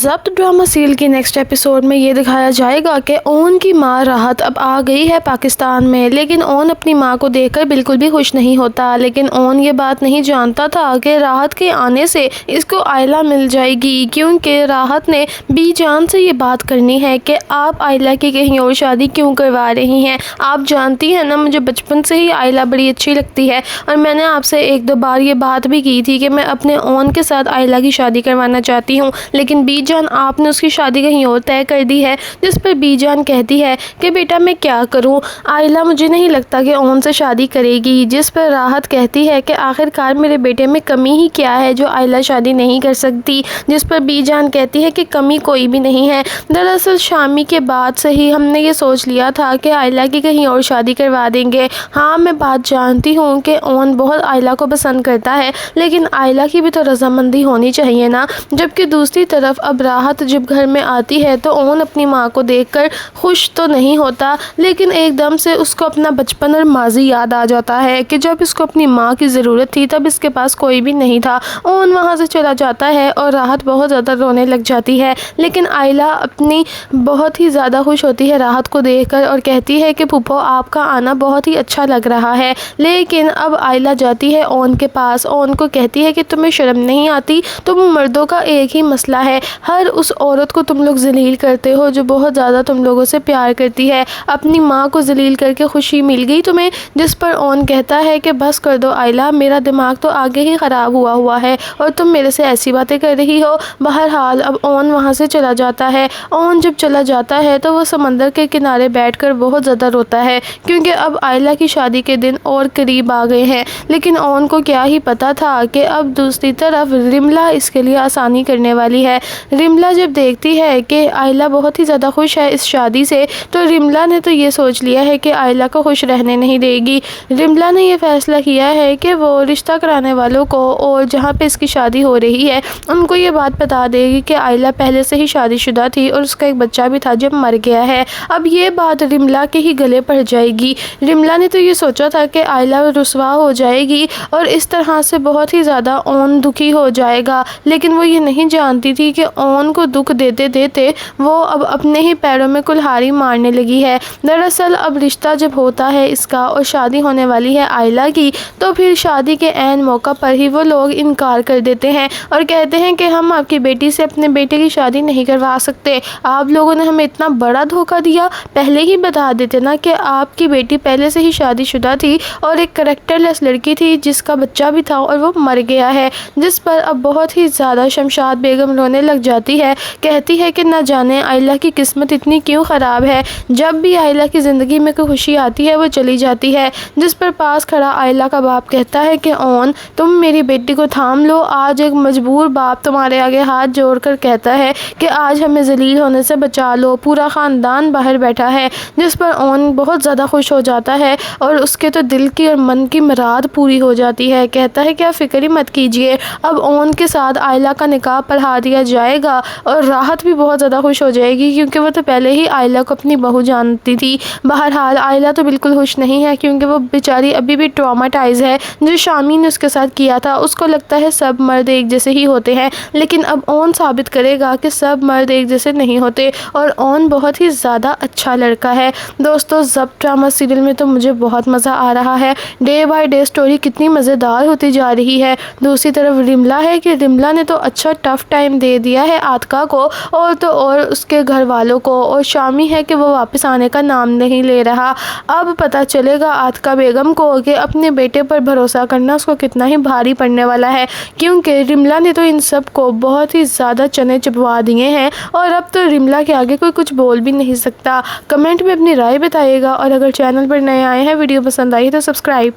ضبط drama serial کی next episode میں یہ دکھایا جائے گا کہ اون کی ماں راحت اب آ گئی ہے پاکستان میں، لیکن اون اپنی ماں کو دیکھ کر بالکل بھی خوش نہیں ہوتا۔ لیکن اون یہ بات نہیں جانتا تھا کہ راحت کے آنے سے اس کو آئلہ مل جائے گی، کیونکہ راحت نے بی جان سے یہ بات کرنی ہے کہ آپ آئلہ کی کہیں اور شادی کیوں کروا رہی ہیں۔ آپ جانتی ہیں نا، مجھے بچپن سے ہی آئلہ بڑی اچھی لگتی ہے، اور میں نے آپ سے ایک دو بار یہ بات بھی کی تھی کہ میں اپنے اون کے ساتھ آئلہ کی شادی کروانا چاہتی ہوں، لیکن بی جان آپ نے اس کی شادی کہیں اور طے کر دی ہے۔ جس پر بی جان کہتی ہے کہ بیٹا میں کیا کروں، آئلہ مجھے نہیں لگتا کہ اون سے شادی کرے گی۔ جس پر راحت کہتی ہے کہ آخر کار میرے بیٹے میں کمی ہی کیا ہے جو آئلہ شادی نہیں کر سکتی۔ جس پر بی جان کہتی ہے کہ کمی کوئی بھی نہیں ہے، دراصل شامی کے بعد سے ہی ہم نے یہ سوچ لیا تھا کہ آئلہ کی کہیں اور شادی کروا دیں گے۔ ہاں میں بات جانتی ہوں کہ اون بہت آئلہ کو پسند کرتا ہے، لیکن آئلہ کی بھی تو رضامندی ہونی چاہیے نا۔ جبکہ دوسری طرف اب راحت جب گھر میں آتی ہے تو اون اپنی ماں کو دیکھ کر خوش تو نہیں ہوتا، لیکن ایک دم سے اس کو اپنا بچپن اور ماضی یاد آ جاتا ہے کہ جب اس کو اپنی ماں کی ضرورت تھی تب اس کے پاس کوئی بھی نہیں تھا۔ اون وہاں سے چلا جاتا ہے اور راحت بہت زیادہ رونے لگ جاتی ہے، لیکن آئلہ اپنی بہت ہی زیادہ خوش ہوتی ہے راحت کو دیکھ کر اور کہتی ہے کہ پھوپھو آپ کا آنا بہت ہی اچھا لگ رہا ہے۔ لیکن اب آئلہ جاتی ہے اون کے پاس، اون کو کہتی ہے کہ تمہیں شرم نہیں آتی؟ تم مردوں کا ایک ہی مسئلہ ہے، ہر اس عورت کو تم لوگ ذلیل کرتے ہو جو بہت زیادہ تم لوگوں سے پیار کرتی ہے۔ اپنی ماں کو ذلیل کر کے خوشی مل گئی تمہیں؟ جس پر اون کہتا ہے کہ بس کر دو آئلہ، میرا دماغ تو آگے ہی خراب ہوا ہے اور تم میرے سے ایسی باتیں کر رہی ہو۔ بہرحال اب اون وہاں سے چلا جاتا ہے۔ اون جب چلا جاتا ہے تو وہ سمندر کے کنارے بیٹھ کر بہت زیادہ روتا ہے، کیونکہ اب آئلہ کی شادی کے دن اور قریب آ گئے ہیں۔ لیکن اون کو کیا ہی پتا تھا کہ اب دوسری طرف رملہ اس کے لیے آسانی کرنے والی ہے۔ رملہ جب دیکھتی ہے کہ آئلہ بہت ہی زیادہ خوش ہے اس شادی سے، تو رملہ نے تو یہ سوچ لیا ہے کہ آئلہ کو خوش رہنے نہیں دے گی۔ رملہ نے یہ فیصلہ کیا ہے کہ وہ رشتہ کرانے والوں کو اور جہاں پہ اس کی شادی ہو رہی ہے ان کو یہ بات بتا دے گی کہ آئلہ پہلے سے ہی شادی شدہ تھی اور اس کا ایک بچہ بھی تھا جب مر گیا ہے۔ اب یہ بات رملہ کے ہی گلے پڑ جائے گی۔ رملہ نے تو یہ سوچا تھا کہ آئلہ رسوا ہو جائے گی اور اس طرح سے بہت ہی زیادہ اون دکھی ہو جائے گا، لیکن وہ یہ نہیں جانتی تھی کہ اون کو دکھ دیتے دیتے وہ اب اپنے ہی پیروں میں کلہاڑی مارنے لگی ہے۔ دراصل اب رشتہ جب ہوتا ہے اس کا اور شادی ہونے والی ہے آئلہ کی، تو پھر شادی کے عین موقع پر ہی وہ لوگ انکار کر دیتے ہیں اور کہتے ہیں کہ ہم آپ کی بیٹی سے اپنے بیٹے کی شادی نہیں کروا سکتے۔ آپ لوگوں نے ہمیں اتنا بڑا دھوکہ دیا، پہلے ہی بتا دیتے نا کہ آپ کی بیٹی پہلے سے ہی شادی شدہ تھی اور ایک کریکٹر لیس لڑکی تھی جس کا بچہ بھی تھا اور وہ مر گیا ہے۔ جس پر اب بہت ہی زیادہ شمشاد بیگم رونے لگ جاتی ہے، کہتی ہے کہ نہ جانے آئلہ کی قسمت اتنی کیوں خراب ہے، جب بھی آئلہ کی زندگی میں کوئی خوشی آتی ہے وہ چلی جاتی ہے۔ جس پر پاس کھڑا آئلہ کا باپ کہتا ہے کہ اون تم میری بیٹی کو تھام لو، آج ایک مجبور باپ تمہارے آگے ہاتھ جوڑ کر کہتا ہے کہ آج ہمیں ذلیل ہونے سے بچا لو، پورا خاندان باہر بیٹھا ہے۔ جس پر اون بہت زیادہ خوش ہو جاتا ہے اور اس کے تو دل کی اور من کی مراد پوری ہو جاتی ہے، کہتا ہے کہ آپ فکر ہی مت کیجیے، اب اون کے ساتھ آئلہ کا نکاح پڑھا دیا جائے گا۔ اور راحت بھی بہت زیادہ خوش ہو جائے گی کیونکہ وہ تو پہلے ہی آئلہ کو اپنی بہو جانتی تھی۔ بہرحال آئلہ تو بالکل خوش نہیں ہے کیونکہ وہ بیچاری ابھی بھی ٹرامیٹائز ہے، جو شامی نے اس کے ساتھ کیا تھا۔ اس کو لگتا ہے سب مرد ایک جیسے ہی ہوتے ہیں، لیکن اب اون ثابت کرے گا کہ سب مرد ایک جیسے نہیں ہوتے اور اون بہت ہی زیادہ اچھا لڑکا ہے۔ دوستو ضبط ڈرامہ سیریل میں تو مجھے بہت مزہ آ رہا ہے، ڈے بائی ڈے سٹوری کتنی مزیدار ہوتی جا رہی ہے۔ دوسری طرف رملہ ہے کہ رملہ نے تو اچھا ٹف ٹائم دے دیا ہے آتکا کو اور تو اور اس کے گھر والوں کو، اور شامی ہے کہ وہ واپس آنے کا نام نہیں لے رہا۔ اب پتہ چلے گا آتکا بیگم کو کہ اپنے بیٹے پر بھروسہ کرنا اس کو کتنا ہی بھاری پڑنے والا ہے، کیونکہ رملہ نے تو ان سب کو بہت ہی زیادہ چنے چبوا دیے ہیں اور اب تو رملہ کے آگے کوئی کچھ بول بھی نہیں سکتا۔ کمنٹ میں اپنی رائے بتائیے گا، اور اگر چینل پر نئے آئے ہیں، ویڈیو پسند آئی تو سبسکرائب